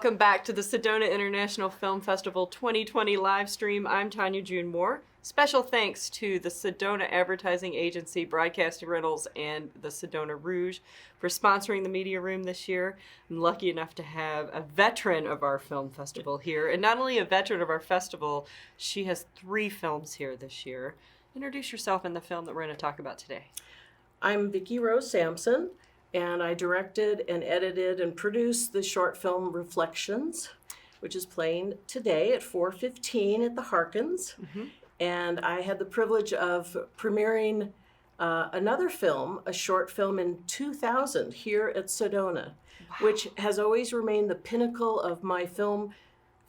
Welcome back to the Sedona International Film Festival 2020 live stream. I'm Tanya June Moore. Special thanks to the Sedona Advertising Agency, Broadcasting Rentals, and the Sedona Rouge for sponsoring the media room this year. I'm lucky enough to have a veteran of our film festival here, and not only a veteran of our festival, she has 3 films here this year. Introduce yourself in the film that we're going to talk about today. I'm Vickie Rose Sampson, and I directed and edited and produced the short film Reflections, which is playing today at 4:15 at the Harkins. Mm-hmm. And I had the privilege of premiering another film, a short film in 2000 here at Sedona, which has always remained the pinnacle of my film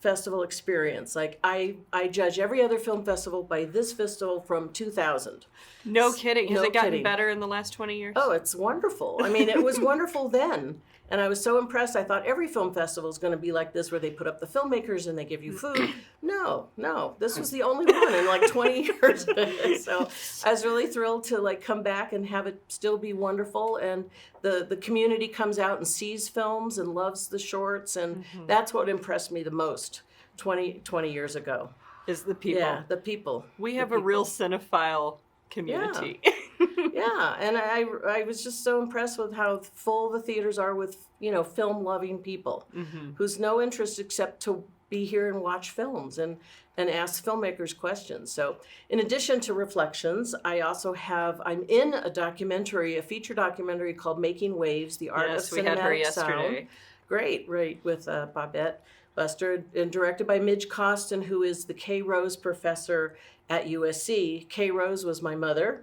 festival experience. Like I judge every other film festival by this festival from 2000. No kidding. Has it gotten better in the last 20 years? Oh, it's wonderful. I mean, it was wonderful then. And I was so impressed. I thought every film festival is going to be like this, where they put up the filmmakers and they give you food. No. This was the only one in like 20 years. So I was really thrilled to come back and have it still be wonderful. And the community comes out and sees films and loves the shorts. And that's what impressed me the most 20 years ago. Is the people. Yeah, the people. We have a real cinephile community. Yeah. Yeah, and I was just so impressed with how full the theaters are with, film-loving people who's no interest except to be here and watch films and ask filmmakers questions. So in addition to Reflections, I'm in a feature documentary called Making Waves, The Art of Cinematic we had her yesterday. Sound. Great, right, with Babette Buster, and directed by Midge Costin, who is the K. Rose professor at USC. K. Rose was my mother.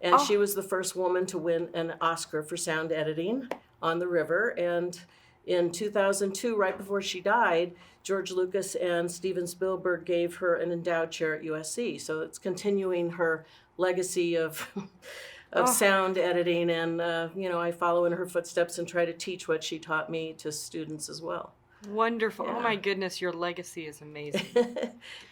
And she was the first woman to win an Oscar for sound editing on the river. And in 2002, right before she died, George Lucas and Steven Spielberg gave her an endowed chair at USC. So it's continuing her legacy of sound editing. And, I follow in her footsteps and try to teach what she taught me to students as well. Wonderful. Yeah. Oh my goodness, your legacy is amazing.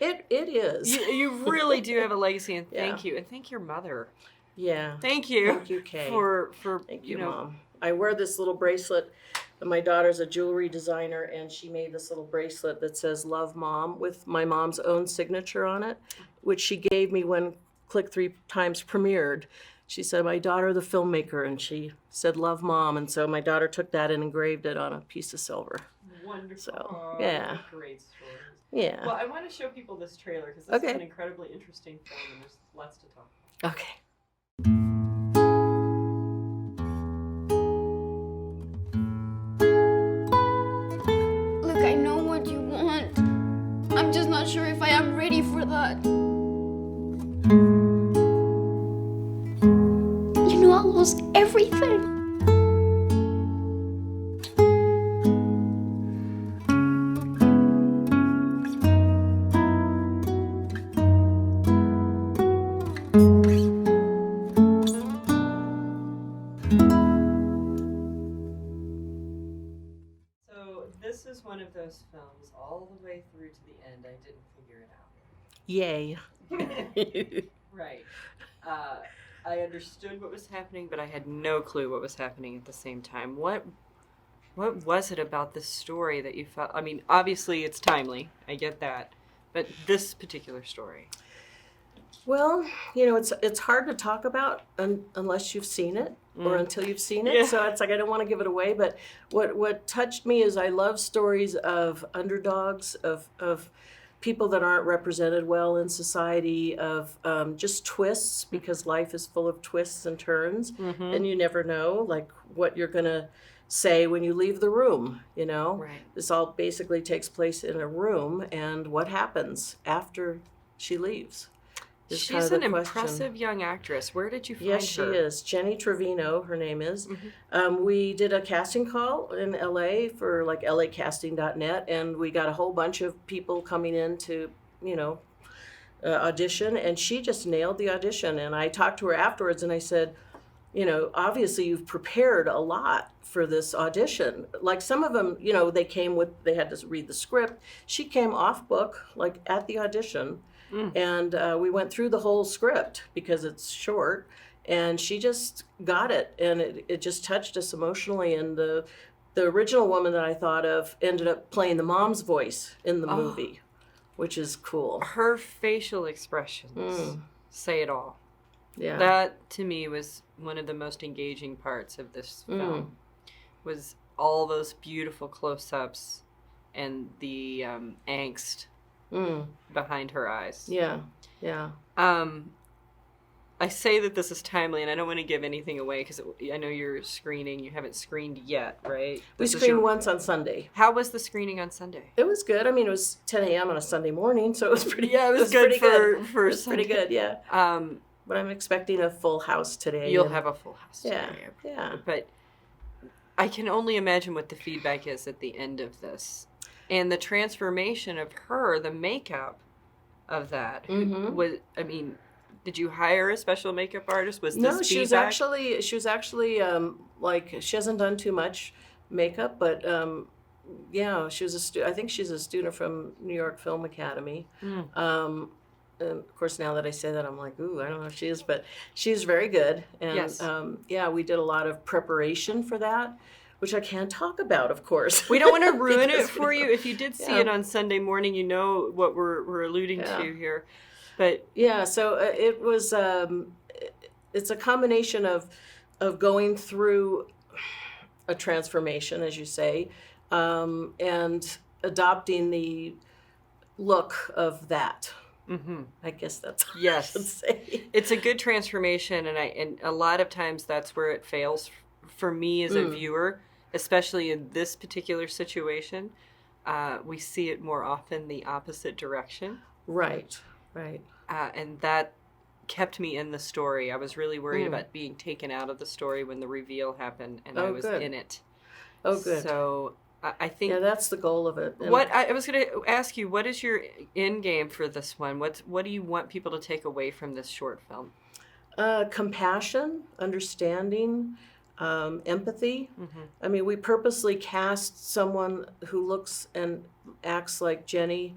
It is. You really do have a legacy, and thank you. And thank your mother. Yeah. Thank you. Thank you, Kay. For Thank you, Mom. I wear this little bracelet. My daughter's a jewelry designer, and she made this little bracelet that says "Love Mom" with my mom's own signature on it, which she gave me when Click 3 Times premiered. She said, "My daughter, the filmmaker," and she said "Love Mom," and so my daughter took that and engraved it on a piece of silver. Wonderful. So, yeah. Great stories. Yeah. Well, I want to show people this trailer because this is an incredibly interesting film, and there's lots to talk about. Okay. Look, I know what you want. I'm just not sure if I am ready for that. I lost everything. This is one of those films all the way through to the end. I didn't figure it out. Yay. Right. I understood what was happening, but I had no clue what was happening at the same time. What was it about this story that you felt? I mean, obviously it's timely. I get that. But this particular story. Well, it's hard to talk about unless you've seen it or until you've seen it. Yeah. So it's like I don't want to give it away. But what touched me is I love stories of underdogs, of people that aren't represented well in society, of just twists, because life is full of twists and turns, and you never know what you're going to say when you leave the room, Right. This all basically takes place in a room, and what happens after she leaves. She's an impressive young actress. Where did you find her? Yes, she is. Jenny Trevino, her name is. We did a casting call in LA for lacasting.net, and we got a whole bunch of people coming in to, audition, and she just nailed the audition. And I talked to her afterwards, and I said, obviously you've prepared a lot for this audition. Like some of them, they had to read the script. She came off book, at the audition. And we went through the whole script because it's short, and she just got it, and it just touched us emotionally. And the original woman that I thought of ended up playing the mom's voice in the movie, which is cool. Her facial expressions say it all. Yeah. That, to me, was one of the most engaging parts of this film, was all those beautiful close-ups and the angst behind her eyes. Yeah, yeah. I say that this is timely, and I don't want to give anything away because I know you're screening. You haven't screened yet, right? We screened once on Sunday. How was the screening on Sunday? It was good. I mean, it was 10 a.m. on a Sunday morning, so it was pretty. Yeah, it was good for It was pretty good. Yeah. But I'm expecting a full house today. You'll have a full house today. Yeah. But I can only imagine what the feedback is at the end of this, and the transformation of her, the makeup of that. Was, I mean, did you hire a special makeup artist? Was this No, feedback? she was actually like, she hasn't done too much makeup, but yeah, she was I think she's a student from New York Film Academy. And of course, now that I say that, I'm like, ooh, I don't know if she is, but she's very good. And Yes. Yeah, we did a lot of preparation for that, which I can't talk about, of course. We don't want to ruin it Because for you. If you did see it on Sunday morning, you know what we're alluding to here. But yeah, so it was. It's a combination of going through a transformation, as you say, and adopting the look of that. I guess that's what I should say. It's a good transformation, and a lot of times that's where it fails for me as a viewer, especially in this particular situation. We see it more often the opposite direction. Right. And that kept me in the story. I was really worried about being taken out of the story when the reveal happened, and I was in it. Oh, good. So I think that's the goal of it. And what I was going to ask you, what is your end game for this one? What do you want people to take away from this short film? Compassion, understanding, empathy. I mean, we purposely cast someone who looks and acts like Jenny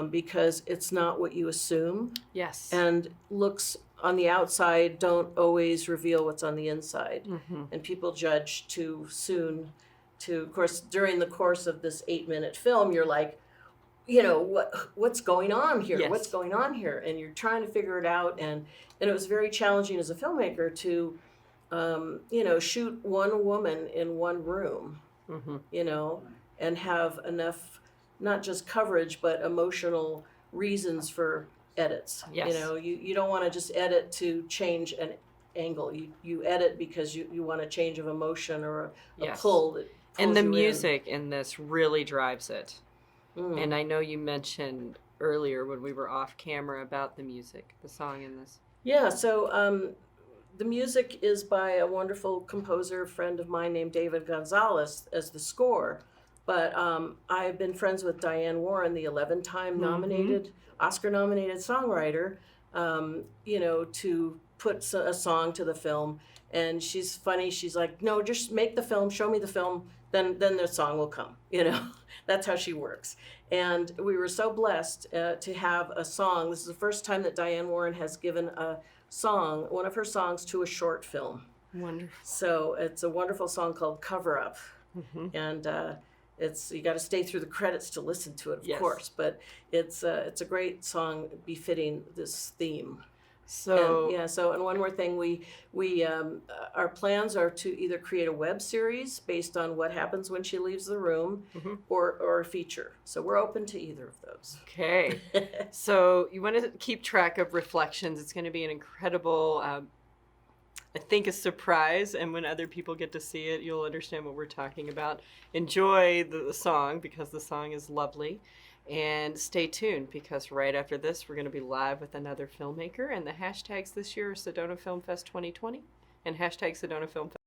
because it's not what you assume. Yes. And looks on the outside don't always reveal what's on the inside. And people judge too soon. Of course, during the course of this 8-minute film, you're like, you know, what's going on here? Yes. What's going on here? And you're trying to figure it out. And it was very challenging as a filmmaker to, you know, shoot one woman in one room, you know, and have enough, not just coverage, but emotional reasons for edits. Yes. You know, you don't want to just edit to change an angle. You edit because you want a change of emotion or a pull that pulls and the you music in this really drives it. And I know you mentioned earlier when we were off camera about the music, the song in this. Yeah, so the music is by a wonderful composer friend of mine named David Gonzalez as the score. But I've been friends with Diane Warren, the 11-time nominated, Oscar-nominated songwriter, you know, to put a song to the film. And she's funny. She's like, no, just make the film, show me the film, then the song will come, you know. That's how she works. And we were so blessed to have a song. This is the first time that Diane Warren has given a song, one of her songs, to a short film. Wonderful. So it's a wonderful song called Cover Up. And you got to stay through the credits to listen to it, of course. But it's a great song befitting this theme. So And one more thing, we our plans are to either create a web series based on what happens when she leaves the room, or a feature. So we're open to either of those. Okay. So you want to keep track of reflections. It's going to be an incredible, I think, a surprise. And when other people get to see it, you'll understand what we're talking about. Enjoy the song because the song is lovely. And stay tuned because right after this, we're going to be live with another filmmaker. And the hashtags this year are Sedona Film Fest 2020 and hashtag Sedona Film Fest.